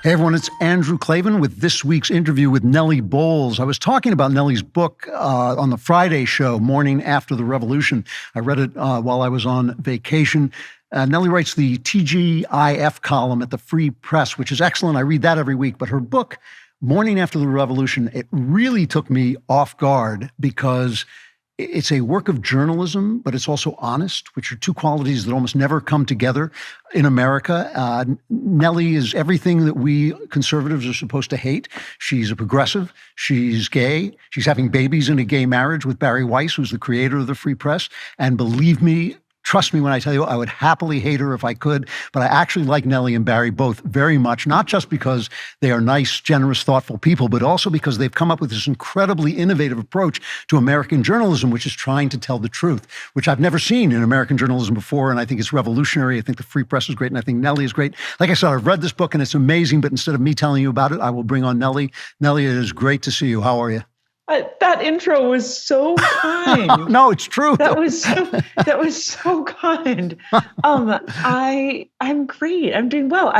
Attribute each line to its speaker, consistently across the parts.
Speaker 1: Hey everyone, it's Andrew Klavan with this week's interview with Nellie Bowles. I was talking about Nellie's book on the Friday show, Morning After the Revolution. I read it while I was on vacation. Nellie writes the TGIF column at the Free Press, which is excellent. I read that every week. But her book, Morning After the Revolution, it really took me off guard because it's a work of journalism, but it's also honest, which are two qualities that almost never come together in America. Nellie is everything that we conservatives are supposed to hate. She's a progressive. She's gay. She's having babies in a gay marriage with Barry Weiss, who's the creator of the Free Press. And believe me, trust me when I tell you, I would happily hate her if I could, but I actually like Nellie and Barry both very much, not just because they are nice, generous, thoughtful people, but also because they've come up with this incredibly innovative approach to American journalism, which is trying to tell the truth, which I've never seen in American journalism before, and I think it's revolutionary. I think the Free Press is great, and I think Nellie is great. Like I said, I've read this book, and it's amazing, but instead of me telling you about it, I will bring on Nellie. Nellie, it is great to see you. How are you?
Speaker 2: That intro was so kind.
Speaker 1: No, it's true.
Speaker 2: That was so kind. I'm great. I'm doing well.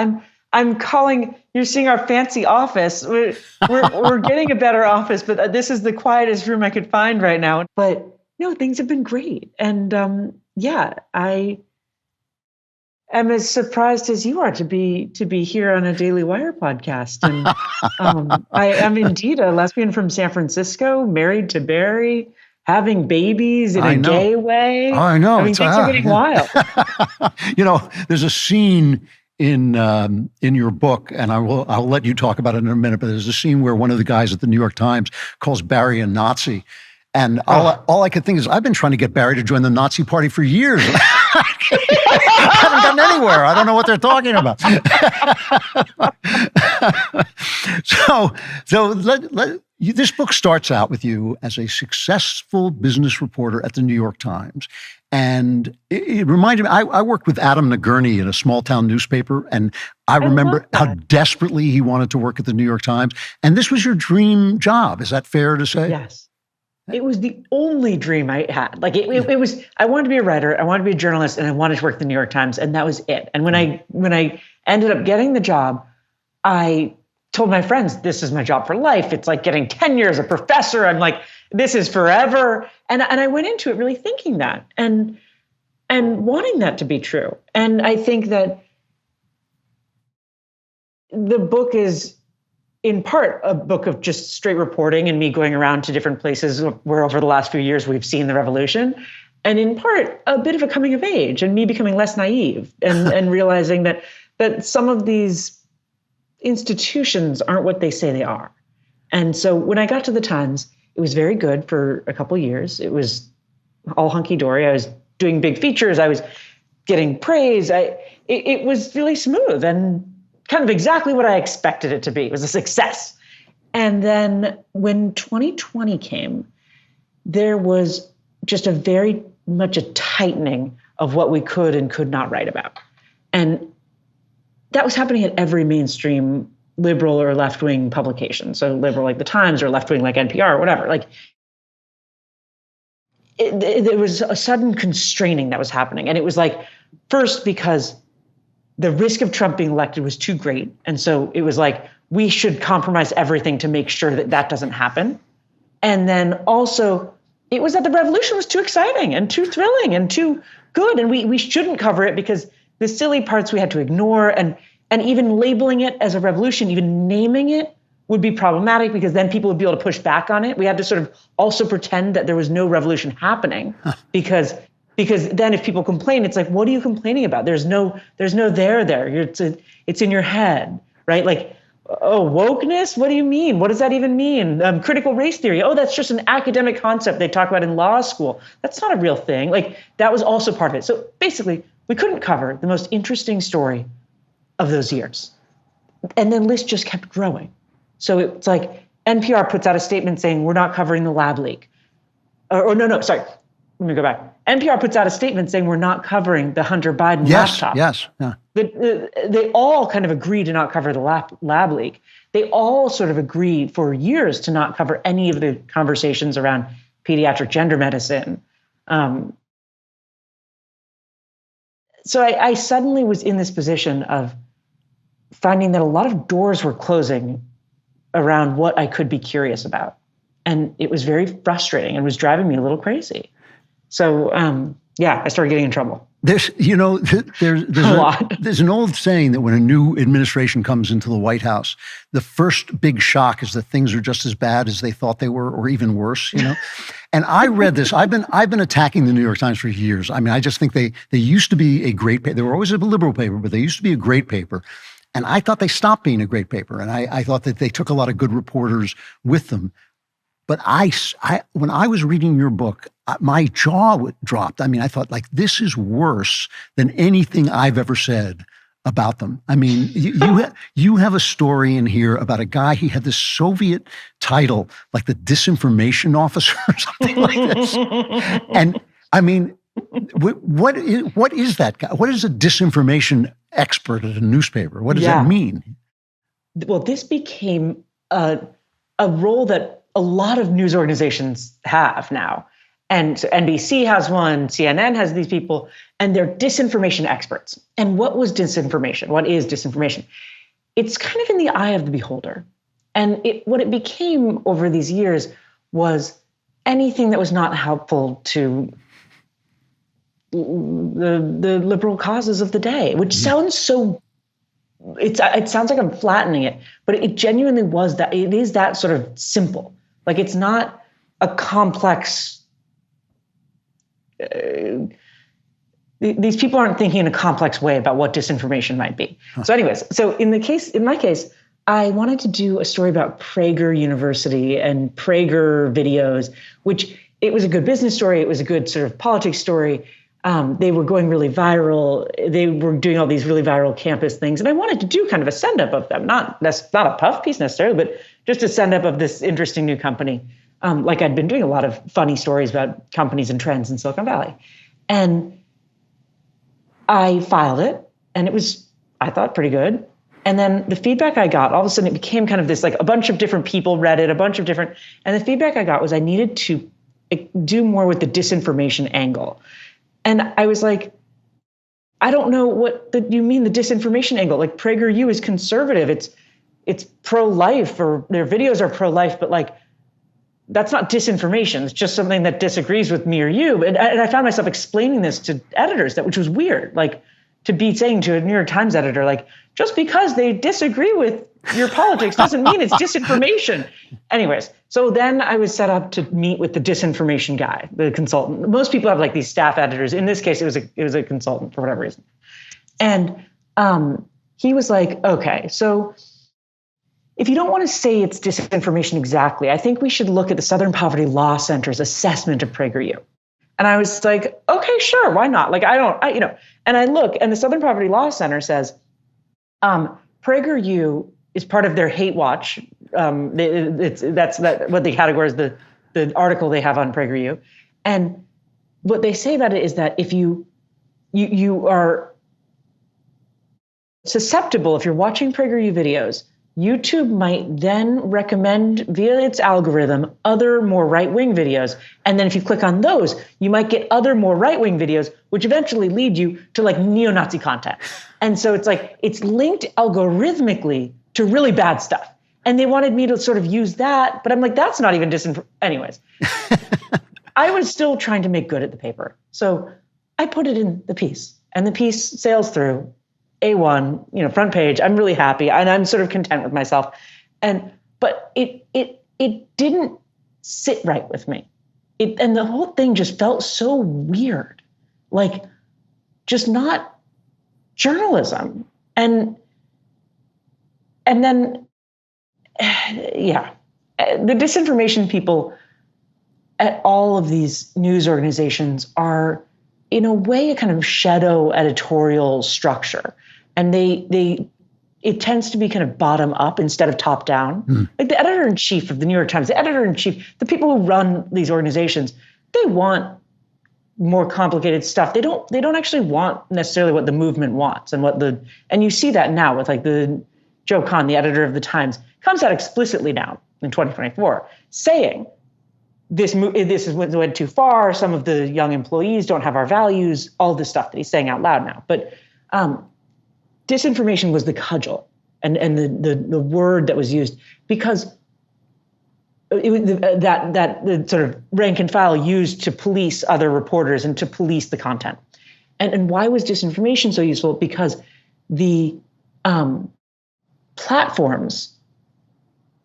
Speaker 2: I'm calling. You're seeing our fancy office. We're getting a better office, but this is the quietest room I could find right now. But no, things have been great, and I am as surprised as you are to be here on a Daily Wire podcast. And I am indeed a lesbian from San Francisco, married to Barry, having babies in a gay way.
Speaker 1: Oh, I know.
Speaker 2: I mean, things are getting wild.
Speaker 1: There's a scene in your book, and I'll let you talk about it in a minute, but there's a scene where one of the guys at the New York Times calls Barry a Nazi. And all I could think is, I've been trying to get Barry to join the Nazi party for years. I haven't gotten anywhere. I don't know what they're talking about. This book starts out with you as a successful business reporter at the New York Times. And it reminded me, I worked with Adam Nagurney in a small town newspaper, and I remember how desperately he wanted to work at the New York Times. And this was your dream job. Is that fair to say?
Speaker 2: Yes. It was the only dream I had. Like it was, I wanted to be a writer, I wanted to be a journalist, and I wanted to work at the New York Times, and that was it. And when I ended up getting the job, I told my friends, this is my job for life. It's like getting tenure as a professor. I'm like, this is forever. And I went into it really thinking that and wanting that to be true. And I think that the book is, in part, a book of just straight reporting and me going around to different places where over the last few years we've seen the revolution. And in part, a bit of a coming of age and me becoming less naive and realizing that some of these institutions aren't what they say they are. And so when I got to the Times, it was very good for a couple of years. It was all hunky-dory. I was doing big features. I was getting praise. It was really smooth and kind of exactly what I expected it to be. It was a success. And then when 2020 came, there was just a very much a tightening of what we could and could not write about. And that was happening at every mainstream liberal or left-wing publication. So liberal like the Times or left-wing like NPR or whatever. Like there was a sudden constraining that was happening. And it was like, first, because the risk of Trump being elected was too great. And so it was like, we should compromise everything to make sure that doesn't happen. And then also, it was that the revolution was too exciting and too thrilling and too good. And we shouldn't cover it because the silly parts we had to ignore. And even labeling it as a revolution, even naming it would be problematic because then people would be able to push back on it. We had to sort of also pretend that there was no revolution happening because then if people complain, it's like, what are you complaining about? There's no there. It's in your head, right? Like, oh, wokeness? What do you mean? What does that even mean? Critical race theory. Oh, that's just an academic concept they talk about in law school. That's not a real thing. Like, that was also part of it. So basically, we couldn't cover the most interesting story of those years. And then list just kept growing. So it's like NPR puts out a statement saying, we're not covering the lab leak. Sorry. Let me go back. NPR puts out a statement saying we're not covering the Hunter Biden laptop.
Speaker 1: Yes.
Speaker 2: They all kind of agreed to not cover the lab leak. They all sort of agreed for years to not cover any of the conversations around pediatric gender medicine. So I suddenly was in this position of finding that a lot of doors were closing around what I could be curious about. And it was very frustrating and was driving me a little crazy. So, I started getting in trouble.
Speaker 1: There's an old saying that when a new administration comes into the White House, the first big shock is that things are just as bad as they thought they were, or even worse, And I read this. I've been attacking the New York Times for years. I mean, I just think they used to be a great paper. They were always a liberal paper, but they used to be a great paper. And I thought they stopped being a great paper. And I thought that they took a lot of good reporters with them. But when I was reading your book, my jaw dropped. I mean, I thought, like, this is worse than anything I've ever said about them. I mean, you have a story in here about a guy. He had this Soviet title, like the disinformation officer or something like this. And I mean, what is that guy? What is a disinformation expert at a newspaper? What does that mean?
Speaker 2: Well, this became a role that a lot of news organizations have now. And NBC has one, CNN has these people, and they're disinformation experts. And what was disinformation? What is disinformation? It's kind of in the eye of the beholder. And what it became over these years was anything that was not helpful to the liberal causes of the day, which sounds so, it sounds like I'm flattening it, but it genuinely was that. It is that sort of simple. Like, it's not a complex, these people aren't thinking in a complex way about what disinformation might be. So anyways, in my case, I wanted to do a story about Prager University and Prager videos, which it was a good business story. It was a good sort of politics story. They were going really viral. They were doing all these really viral campus things. And I wanted to do kind of a send-up of them. That's not a puff piece necessarily, but just a send-up of this interesting new company. Like I'd been doing a lot of funny stories about companies and trends in Silicon Valley. And I filed it, and it was, I thought, pretty good. And then the feedback I got, all of a sudden it became kind of this, like, a bunch of different people read it, and the feedback I got was I needed to do more with the disinformation angle. And I was like, I don't know what you mean, the disinformation angle. Like, PragerU is conservative. It's pro-life, or their videos are pro-life, but like, that's not disinformation. It's just something that disagrees with me or you. And I found myself explaining this to editors, which was weird. Like, to be saying to a New York Times editor, like, just because they disagree with your politics doesn't mean it's disinformation. Anyways, so then I was set up to meet with the disinformation guy, the consultant. Most people have like these staff editors. In this case, it was a consultant for whatever reason. And he was like, okay, so if you don't want to say it's disinformation exactly, I think we should look at the Southern Poverty Law Center's assessment of PragerU. And I was like, okay, sure, why not? Like, and I look, and the Southern Poverty Law Center says, PragerU is part of their hate watch. What they categorize the article they have on PragerU. And what they say about it is that if you are susceptible, if you're watching PragerU videos, YouTube might then recommend via its algorithm other more right-wing videos. And then if you click on those, you might get other more right-wing videos, which eventually lead you to like neo-Nazi content. And so it's like, it's linked algorithmically to really bad stuff. And they wanted me to sort of use that, but I'm like, that's not even anyways. I was still trying to make good at the paper. So I put it in the piece, and the piece sails through. A1, front page. I'm really happy, and I'm sort of content with myself. But it didn't sit right with me. And the whole thing just felt so weird, like just not journalism. And then, the disinformation people at all of these news organizations are, in a way, a kind of shadow editorial structure. And it tends to be kind of bottom up instead of top down. Like the editor-in-chief of the New York Times, the editor-in-chief, the people who run these organizations, they want more complicated stuff. They don't actually want necessarily what the movement wants, and you see that now with like the Joe Kahn, the editor of the Times, comes out explicitly now in 2024 saying this went too far. Some of the young employees don't have our values. All this stuff that he's saying out loud now, but disinformation was the cudgel. and the word that was used, because that the sort of rank and file used to police other reporters and to police the content. And why was disinformation so useful? Because the platforms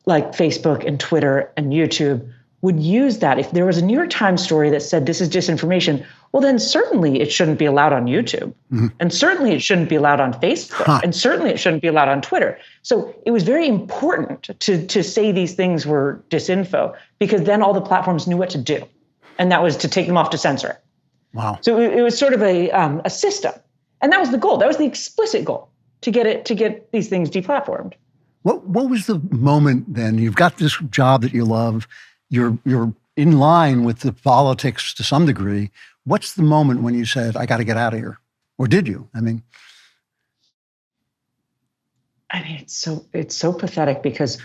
Speaker 2: like Facebook and Twitter and YouTube would use that. If there was a New York Times story that said this is disinformation, well, then certainly it shouldn't be allowed on YouTube. Mm-hmm. And certainly it shouldn't be allowed on Facebook. And certainly it shouldn't be allowed on Twitter. So it was very important to say these things were disinfo, because then all the platforms knew what to do. And that was to take them off, to censor it.
Speaker 1: Wow.
Speaker 2: So it was sort of a system. And that was the goal. That was the explicit goal, to get these things deplatformed.
Speaker 1: What was the moment then? You've got this job that you love. You're in line with the politics to some degree. What's the moment when you said, I got to get out of here? Or did you? I mean,
Speaker 2: it's so pathetic, because,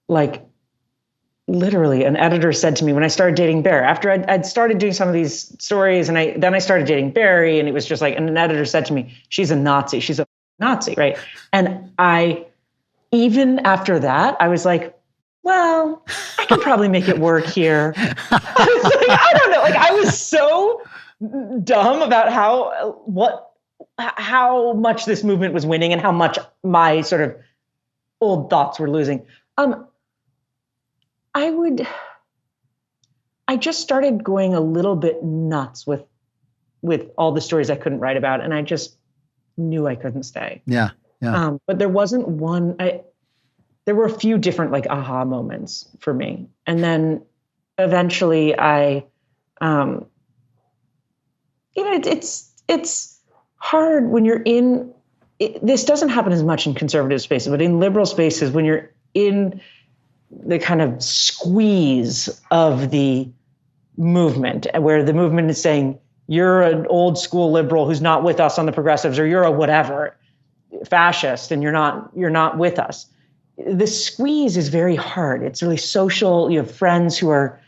Speaker 2: like, literally an editor said to me when I started dating Barry, after I'd started doing some of these stories, and then I started dating Barry, and it was just like, and an editor said to me, she's a Nazi, right? And even after that, I was like, well, I can probably make it work here. I was like, I don't know. Like, I was so dumb about how much this movement was winning and how much my sort of old thoughts were losing. I just started going a little bit nuts with all the stories I couldn't write about, and I just knew I couldn't stay.
Speaker 1: Yeah.
Speaker 2: But there wasn't one. There were a few different, like, aha moments for me, and then eventually it's hard when you're in. This doesn't happen as much in conservative spaces, but in liberal spaces, when you're in the kind of squeeze of the movement, where the movement is saying, you're an old school liberal who's not with us on the progressives, or you're a whatever fascist and you're not with us. The squeeze is very hard. It's really social. You have friends who are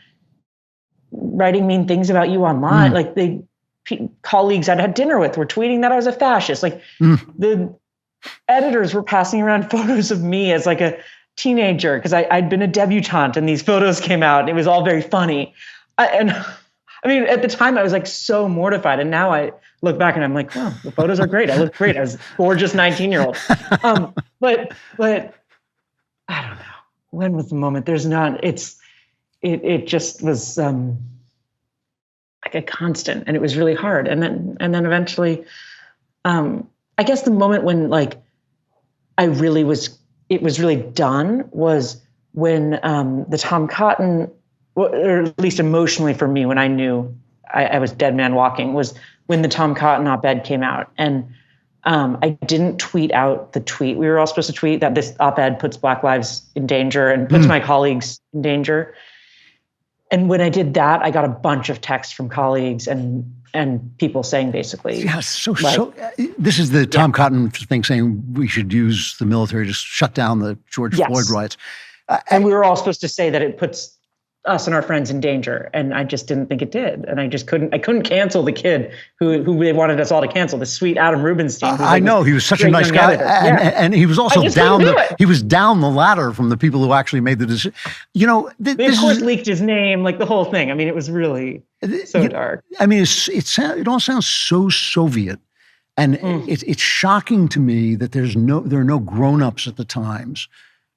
Speaker 2: writing mean things about you online. Like, colleagues I'd had dinner with were tweeting that I was a fascist. Like, the editors were passing around photos of me as like a teenager, because I'd been a debutante, and these photos came out, and it was all very funny. I mean, at the time I was like so mortified, and now I look back and I'm like, wow, the photos are great. I look great. I was a gorgeous 19-year-old. But I don't know. When was the moment? There's not. It just was like a constant, and it was really hard. And then eventually, I guess the moment when, like, it was really done was when the Tom Cotton, or at least emotionally for me, when I knew I was dead man walking, was when the Tom Cotton op-ed came out. And I didn't tweet out the tweet we were all supposed to tweet, that this op-ed puts Black lives in danger and puts my colleagues in danger. And when I did that, I got a bunch of texts from colleagues and people saying, basically,
Speaker 1: yeah. So this is the Tom Cotton thing, saying we should use the military to shut down the George Floyd riots.
Speaker 2: And we were all supposed to say that it puts us and our friends in danger, and I just didn't think it did, and I couldn't cancel the kid who they wanted us all to cancel, the sweet Adam Rubenstein.
Speaker 1: I know, he was such a nice guy, and he was also down the ladder from the people who actually made the decision. You know,
Speaker 2: they of course leaked his name, like the whole thing. I mean, it was really so dark.
Speaker 1: I mean, it all sounds so Soviet, and it's shocking to me that there are no grown-ups at the Times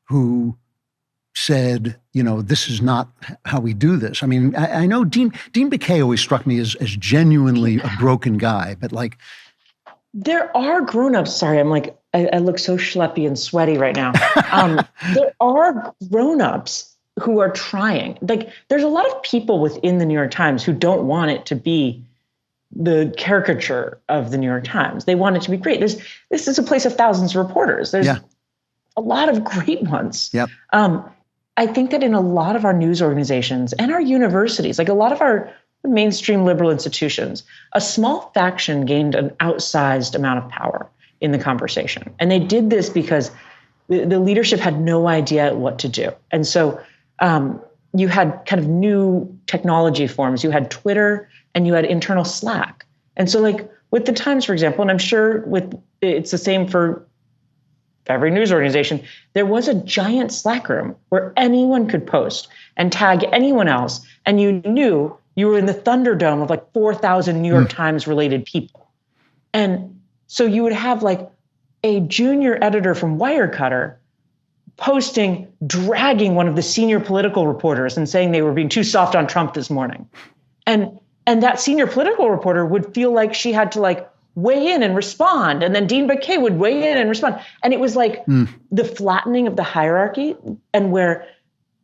Speaker 1: who said, you know, this is not how we do this. I mean, I know Dean Baquet always struck me as genuinely a broken guy, but like,
Speaker 2: there are grown-ups. Sorry, I'm like, I look so schleppy and sweaty right now. There are grown-ups who are trying. Like, there's a lot of people within the New York Times who don't want it to be the caricature of the New York Times. They want it to be great. This is a place of thousands of reporters. There's a lot of great ones.
Speaker 1: Yep.
Speaker 2: I think that in a lot of our news organizations and our universities, like a lot of our mainstream liberal institutions, a small faction gained an outsized amount of power in the conversation. And they did this because the leadership had no idea what to do. And so you had kind of new technology forms. You had Twitter and you had internal Slack. And so, like, with the Times, for example, and I'm sure it's the same for every news organization, there was a giant Slack room where anyone could post and tag anyone else. And you knew you were in the Thunderdome of like 4,000 New York Times related people. And so you would have like a junior editor from Wirecutter posting, dragging one of the senior political reporters and saying they were being too soft on Trump this morning. And that senior political reporter would feel like she had to like weigh in and respond. And then Dean Baquet would weigh in and respond. And it was like the flattening of the hierarchy, and and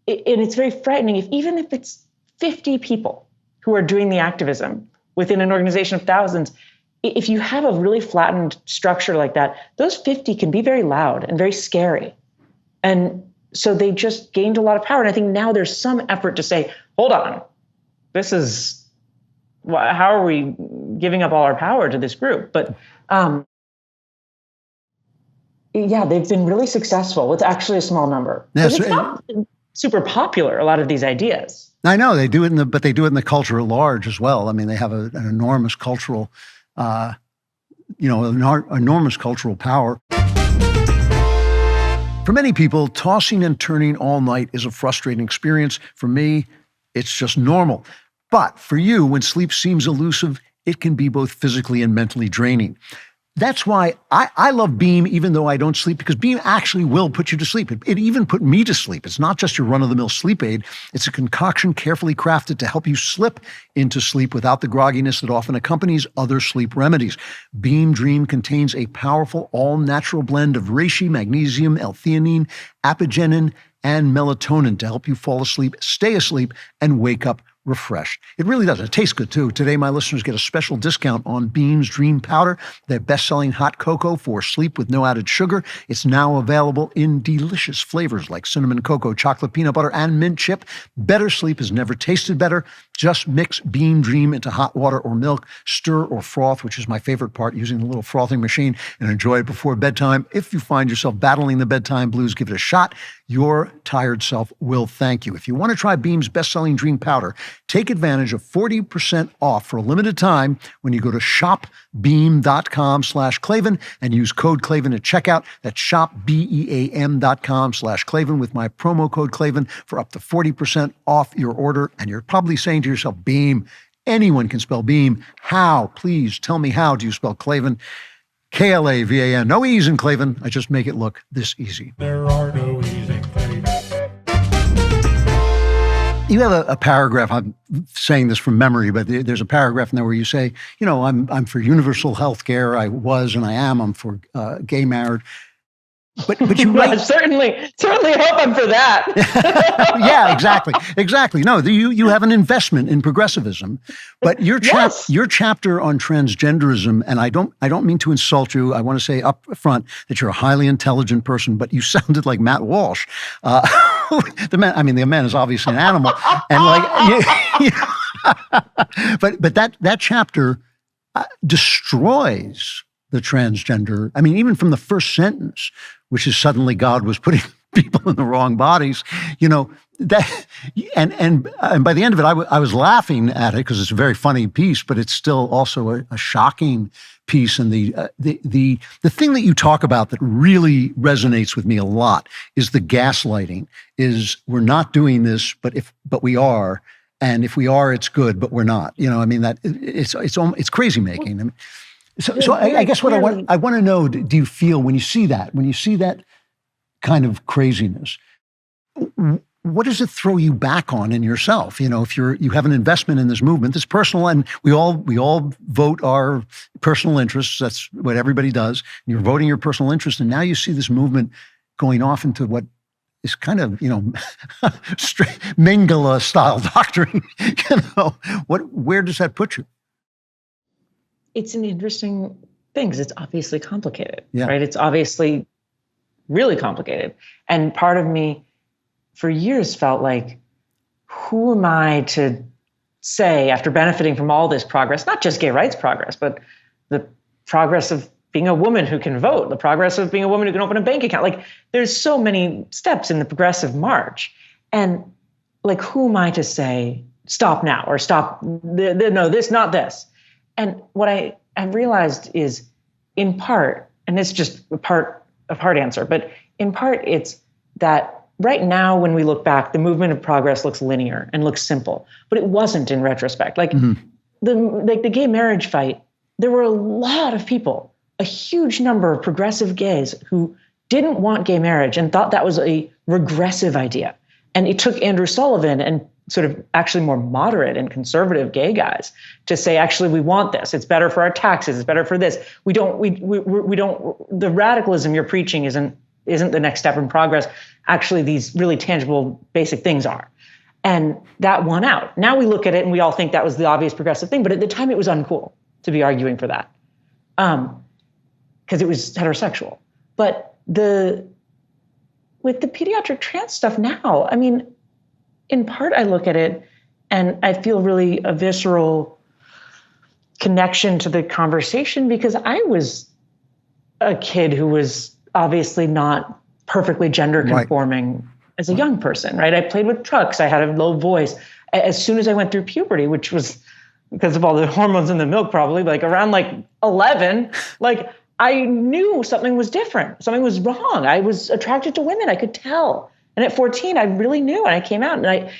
Speaker 2: it's very frightening even if it's 50 people who are doing the activism within an organization of thousands. If you have a really flattened structure like that, those 50 can be very loud and very scary. And so they just gained a lot of power. And I think now there's some effort to say, hold on, how are we giving up all our power to this group? But they've been really successful with actually a small number.
Speaker 1: Yes,
Speaker 2: it's not super popular, a lot of these ideas.
Speaker 1: I know they do it but they do it in the culture at large as well. I mean, they have an enormous cultural, enormous cultural power. For many people, tossing and turning all night is a frustrating experience. For me, it's just normal. But for you, when sleep seems elusive, it can be both physically and mentally draining. That's why I love Beam, even though I don't sleep, because Beam actually will put you to sleep. It even put me to sleep. It's not just your run-of-the-mill sleep aid. It's a concoction carefully crafted to help you slip into sleep without the grogginess that often accompanies other sleep remedies. Beam Dream contains a powerful all-natural blend of reishi, magnesium, L-theanine, apigenin, and melatonin to help you fall asleep, stay asleep, and wake up refreshed. It really does. It tastes good too. Today, my listeners get a special discount on Beam's Dream Powder, their best-selling hot cocoa for sleep with no added sugar. It's now available in delicious flavors like cinnamon cocoa, chocolate peanut butter, and mint chip. Better sleep has never tasted better. Just mix Beam Dream into hot water or milk, stir or froth, which is my favorite part, using the little frothing machine, and enjoy it before bedtime. If you find yourself battling the bedtime blues, give it a shot. Your tired self will thank you. If you want to try Beam's best-selling Dream Powder, take advantage of 40% off for a limited time when you go to shopbeam.com/Klavan and use code Klavan at checkout. That's shopbeam.com/Klavan with my promo code Klavan for up to 40% off your order. And you're probably saying to yourself, Beam, anyone can spell Beam. How? Please tell me, how do you spell Klavan? Klavan. No E's in Klavan. I just make it look this easy.
Speaker 3: There are no E's in Klavan.
Speaker 1: You have a paragraph, I'm saying this from memory, but there's a paragraph in there where you say, I'm for universal health care. I was and I am. I'm for gay marriage. But you write...
Speaker 2: certainly hope I'm for that.
Speaker 1: Yeah, exactly. No, you have an investment in progressivism, but your chapter on transgenderism, and I don't mean to insult you. I want to say up front that you're a highly intelligent person, but you sounded like Matt Walsh. The man is obviously an animal, and but that chapter destroys the transgender. I mean, even from the first sentence, which is suddenly God was putting people in the wrong bodies, that, and by the end of it, I was laughing at it because it's a very funny piece, but it's still also a shocking piece. And the thing that you talk about that really resonates with me a lot is the gaslighting. Is we're not doing this, but we are, and if we are, it's good, but we're not. That it's crazy making. I mean, So I guess what I want to know, do you feel when you see that kind of craziness, what does it throw you back on in yourself? If you have an investment in this movement, this personal, and we all vote our personal interests. That's what everybody does. And you're voting your personal interest, and now you see this movement going off into what is kind of, Mengele style doctrine. Where does that put you?
Speaker 2: It's an interesting thing because it's obviously complicated,
Speaker 1: yeah.
Speaker 2: Right? It's obviously really complicated. And part of me for years felt like, who am I to say, after benefiting from all this progress, not just gay rights progress, but the progress of being a woman who can vote, the progress of being a woman who can open a bank account. Like, there's so many steps in the progressive march. And like, who am I to say, stop now, or stop, no, this, not this. And what I realized is, in part, and it's just a part a hard answer, but in part it's that right now when we look back, the movement of progress looks linear and looks simple, but it wasn't in retrospect. Like the gay marriage fight, there were a lot of people, a huge number of progressive gays who didn't want gay marriage and thought that was a regressive idea. And it took Andrew Sullivan and sort of actually more moderate and conservative gay guys to say, actually, we want this. It's better for our taxes. It's better for this. We don't, the radicalism you're preaching isn't the next step in progress. Actually, these really tangible, basic things are. And that won out. Now we look at it and we all think that was the obvious progressive thing. But at the time, it was uncool to be arguing for that because it was heterosexual. But with the pediatric trans stuff now, I mean, in part, I look at it and I feel really a visceral connection to the conversation because I was a kid who was obviously not perfectly gender conforming as a young person, right? I played with trucks. I had a low voice. As soon as I went through puberty, which was because of all the hormones in the milk, probably like around like 11, like I knew something was different. Something was wrong. I was attracted to women. I could tell. And at 14, I really knew. And I came out and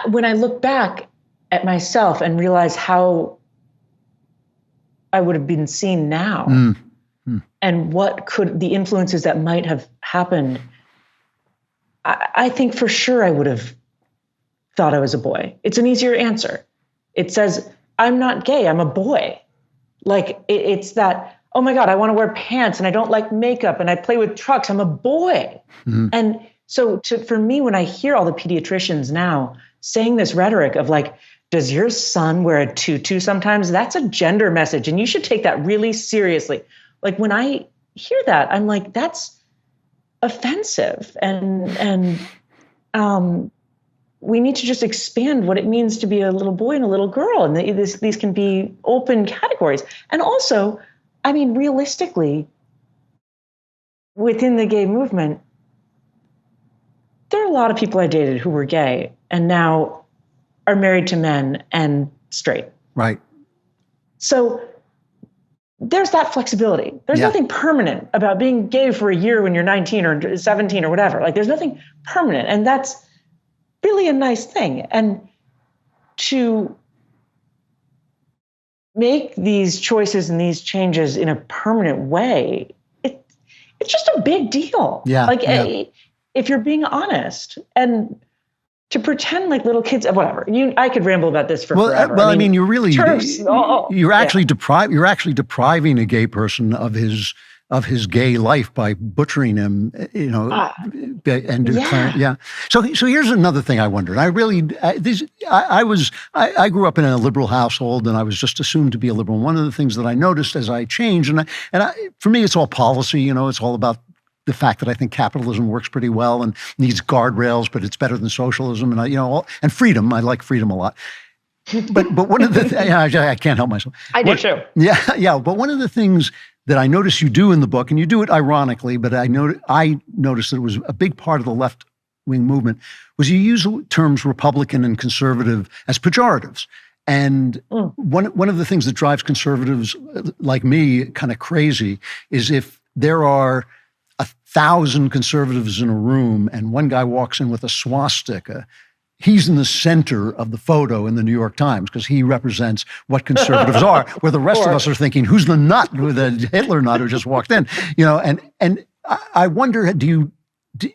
Speaker 2: when I look back at myself and realize how I would have been seen now and what could the influences that might have happened, I think for sure I would have thought I was a boy. It's an easier answer. It says, I'm not gay. I'm a boy. Like it's that, oh my God, I want to wear pants and I don't like makeup and I play with trucks. I'm a boy. And so for me, when I hear all the pediatricians now saying this rhetoric of like, does your son wear a tutu sometimes? That's a gender message. And you should take that really seriously. Like when I hear that, I'm like, that's offensive. And we need to just expand what it means to be a little boy and a little girl. And these can be open categories. And also, I mean, realistically, within the gay movement, there are a lot of people I dated who were gay and now are married to men and straight.
Speaker 1: Right.
Speaker 2: So there's that flexibility. There's nothing permanent about being gay for a year when you're 19 or 17 or whatever. Like there's nothing permanent. And that's really a nice thing. And to make these choices and these changes in a permanent way, it's just a big deal. If you're being honest and to pretend like little kids, whatever. I could ramble about this for forever.
Speaker 1: Well, I mean, you're really you're actually depriving a gay person of his gay life by butchering him, and declaring, So here's another thing I wondered. I grew up in a liberal household, and I was just assumed to be a liberal. One of the things that I noticed as I changed, for me, it's all policy. It's all about the fact that I think capitalism works pretty well and needs guardrails, but it's better than socialism, and freedom. I like freedom a lot. But one of the I can't help myself.
Speaker 2: I do too.
Speaker 1: Yeah. But one of the things that I notice you do in the book, and you do it ironically, but I noticed that it was a big part of the left-wing movement, was you use terms Republican and conservative as pejoratives. And one of the things that drives conservatives like me kind of crazy is if there are 1,000 conservatives in a room and one guy walks in with a swastika, he's in the center of the photo in the New York Times because he represents what conservatives are, where the rest of us are thinking, who's the nut, the Hitler nut who just walked in? And I wonder,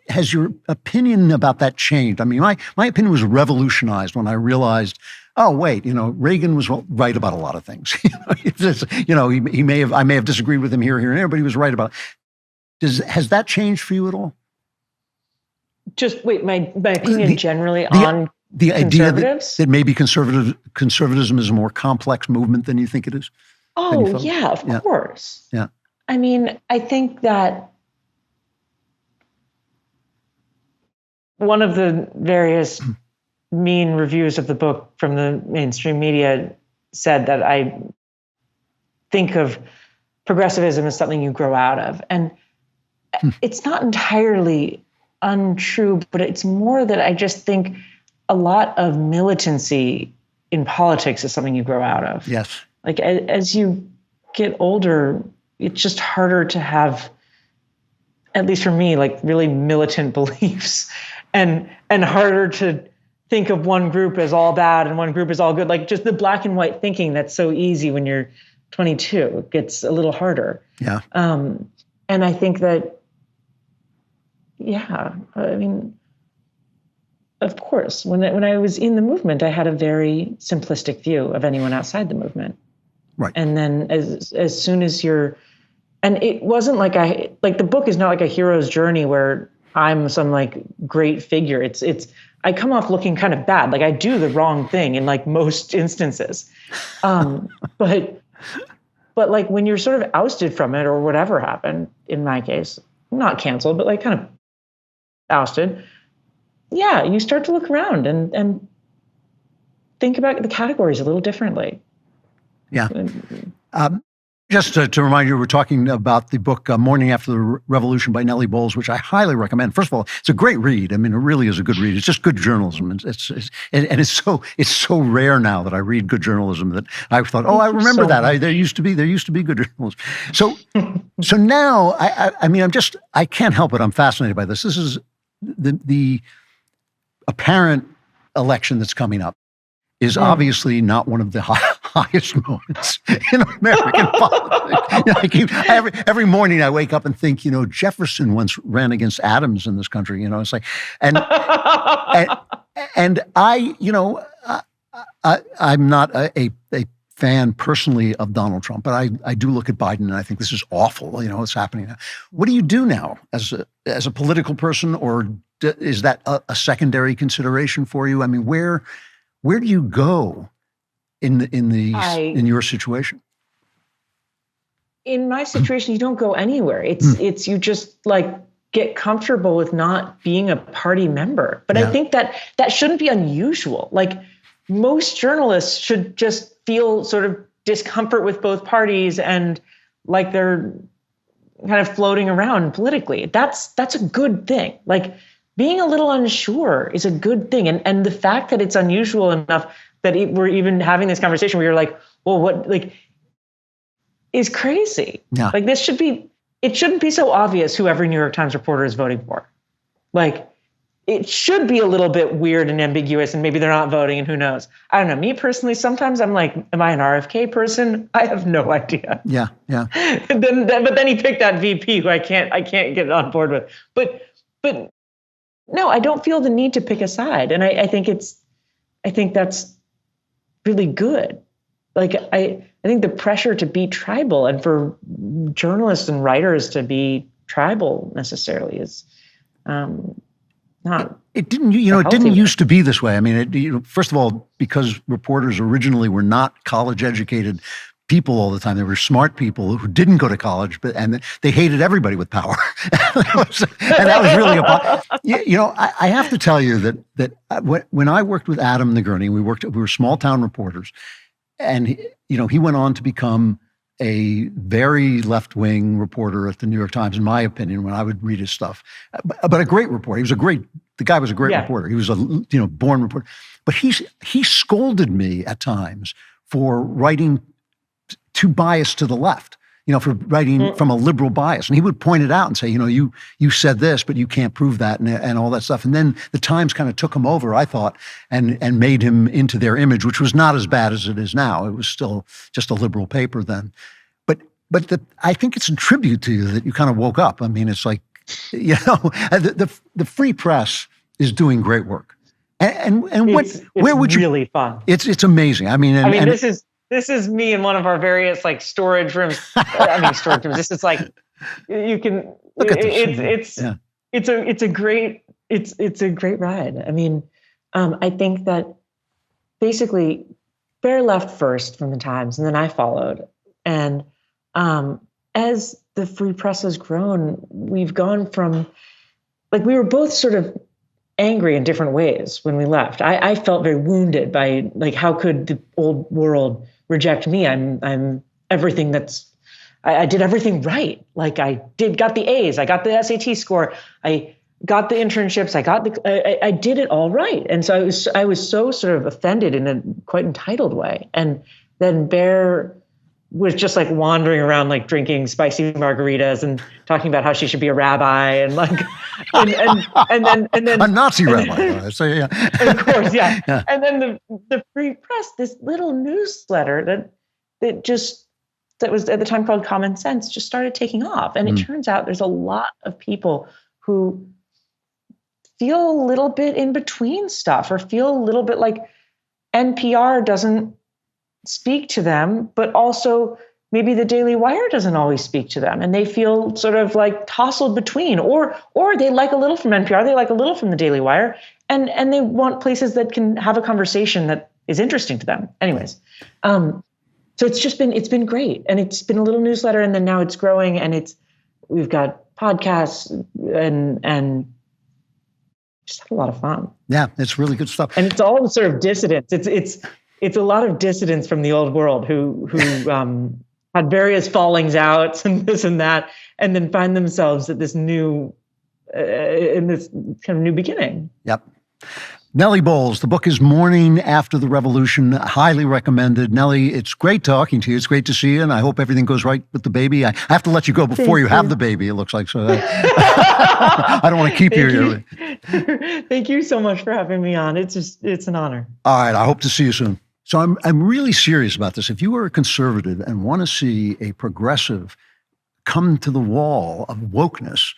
Speaker 1: has your opinion about that changed? I mean, my opinion was revolutionized when I realized, oh, wait, Reagan was right about a lot of things. I may have disagreed with him here and there, but he was right about it. Has that changed for you at all?
Speaker 2: Just wait, my opinion generally on
Speaker 1: the idea
Speaker 2: conservatives?
Speaker 1: that maybe conservatism is a more complex movement than you think it is?
Speaker 2: Oh, yeah, of course.
Speaker 1: Yeah.
Speaker 2: I mean, I think that one of the various mean reviews of the book from the mainstream media said that I think of progressivism as something you grow out of. And it's not entirely untrue, but it's more that I just think a lot of militancy in politics is something you grow out of.
Speaker 1: Yes.
Speaker 2: Like as you get older, it's just harder to have, at least for me, like really militant beliefs, and harder to think of one group as all bad and one group as all good. Like just the black and white thinking that's so easy when you're 22 gets a little harder.
Speaker 1: Yeah.
Speaker 2: And I think that, yeah, I mean, of course, when I was in the movement, I had a very simplistic view of anyone outside the movement.
Speaker 1: Right.
Speaker 2: And then as soon as and it wasn't like the book is not like a hero's journey where I'm some like great figure. It's I come off looking kind of bad. Like I do the wrong thing in like most instances. But like when you're sort of ousted from it or whatever happened, in my case, not canceled, but like kind of ousted. Yeah, you start to look around and think about the categories a little differently.
Speaker 1: Yeah. Just to remind you, we're talking about the book Morning After the Revolution by Nellie Bowles, which I highly recommend. First of all, it's a great read. I mean, it really is a good read. It's just good journalism. It's so rare now that I read good journalism that I thought, I remember that. There used to be good journalism. So now, I mean, I can't help it. I'm fascinated by this. This is the apparent election that's coming up is obviously not one of the highest moments in American politics. Every morning I wake up and think, Jefferson once ran against Adams in this country. It's like, and I'm not a fan personally of Donald Trump, but I do look at Biden and I think this is awful. What's happening now. What do you do now as a political person, or is that a secondary consideration for you? I mean, where do you go in your situation?
Speaker 2: In my situation, you don't go anywhere. It's you just like get comfortable with not being a party member. But I think that shouldn't be unusual. Like most journalists should just feel sort of discomfort with both parties and like they're kind of floating around politically. That's a good thing. Like being a little unsure is a good thing. And the fact that it's unusual enough that we're even having this conversation where you're like, well, what like is crazy.
Speaker 1: Yeah.
Speaker 2: Like it shouldn't be so obvious who every New York Times reporter is voting for. Like it should be a little bit weird and ambiguous and maybe they're not voting and who knows. I don't know. Me personally, sometimes I'm like, am I an RFK person? I have no idea.
Speaker 1: Yeah. Yeah.
Speaker 2: But then he picked that VP who I can't get on board with. But no, I don't feel the need to pick a side. And I think that's really good. Like I think the pressure to be tribal and for journalists and writers to be tribal necessarily is not. It didn't
Speaker 1: used to be this way. I mean, first of all, because reporters originally were not college educated people all the time. They were smart people who didn't go to college, and they hated everybody with power. and that was really I have to tell you that when I worked with Adam Nagurney, we were small town reporters, and he went on to become a very left-wing reporter at the New York Times, in my opinion, when I would read his stuff. But a great reporter. The guy was a great reporter. He was a born reporter. But he scolded me at times for writing too biased to the left, for writing from a liberal bias. And he would point it out and say, you said this, but you can't prove that and all that stuff. And then the Times kind of took him over, I thought, and made him into their image, which was not as bad as it is now. It was still just a liberal paper then. But I think it's a tribute to you that you kind of woke up. I mean, it's like, the free press is doing great work. And where would you?
Speaker 2: Really fun.
Speaker 1: It's amazing. I mean,
Speaker 2: this is me in one of our various like storage rooms. Storage rooms. This is like you can
Speaker 1: look at this.
Speaker 2: It's a great ride. I mean, I think that basically Bear left first from the Times, and then I followed. And as the free press has grown, we've gone from like we were both sort of angry in different ways when we left. I felt very wounded by like how could the old world reject me? I'm everything I did everything right. Like I got the A's, I got the SAT score, I got the internships, I did it all right. And so I was so sort of offended in a quite entitled way. And then Bear was just like wandering around, like drinking spicy margaritas and talking about how she should be a rabbi and like, and then
Speaker 1: a Nazi rabbi. So yeah,
Speaker 2: of course, yeah. And then the Free Press, this little newsletter that was at the time called Common Sense, just started taking off. And it turns out there's a lot of people who feel a little bit in between stuff, or feel a little bit like NPR doesn't speak to them, but also maybe the Daily Wire doesn't always speak to them, and they feel sort of like tousled between, or they like a little from NPR, they like a little from the Daily Wire, and they want places that can have a conversation that is interesting to them. Anyways, so it's been great, and it's been a little newsletter, and then now it's growing, and we've got podcasts and just had a lot of fun.
Speaker 1: Yeah, it's really good stuff,
Speaker 2: and it's all sort of dissidents. It's a lot of dissidents from the old world who had various fallings outs and this and that, and then find themselves at this new in this kind of new beginning.
Speaker 1: Yep. Nellie Bowles, the book is Morning After the Revolution. Highly recommended. Nellie, it's great talking to you. It's great to see you, and I hope everything goes right with the baby. I have to let you go before you have the baby, it looks like. So I don't want to keep you here.
Speaker 2: Thank you so much for having me on. It's an honor.
Speaker 1: All right. I hope to see you soon. So I'm really serious about this. If you are a conservative and want to see a progressive come to the wall of wokeness,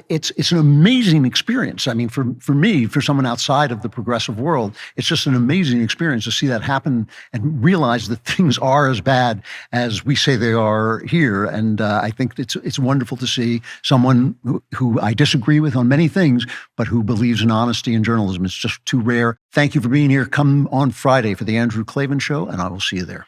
Speaker 1: it's an amazing experience. I mean, for me, for someone outside of the progressive world, it's just an amazing experience to see that happen and realize that things are as bad as we say they are here. And I think it's wonderful to see someone who I disagree with on many things, but who believes in honesty and journalism. It's just too rare. Thank you for being here. Come on Friday for the Andrew Klavan Show, and I will see you there.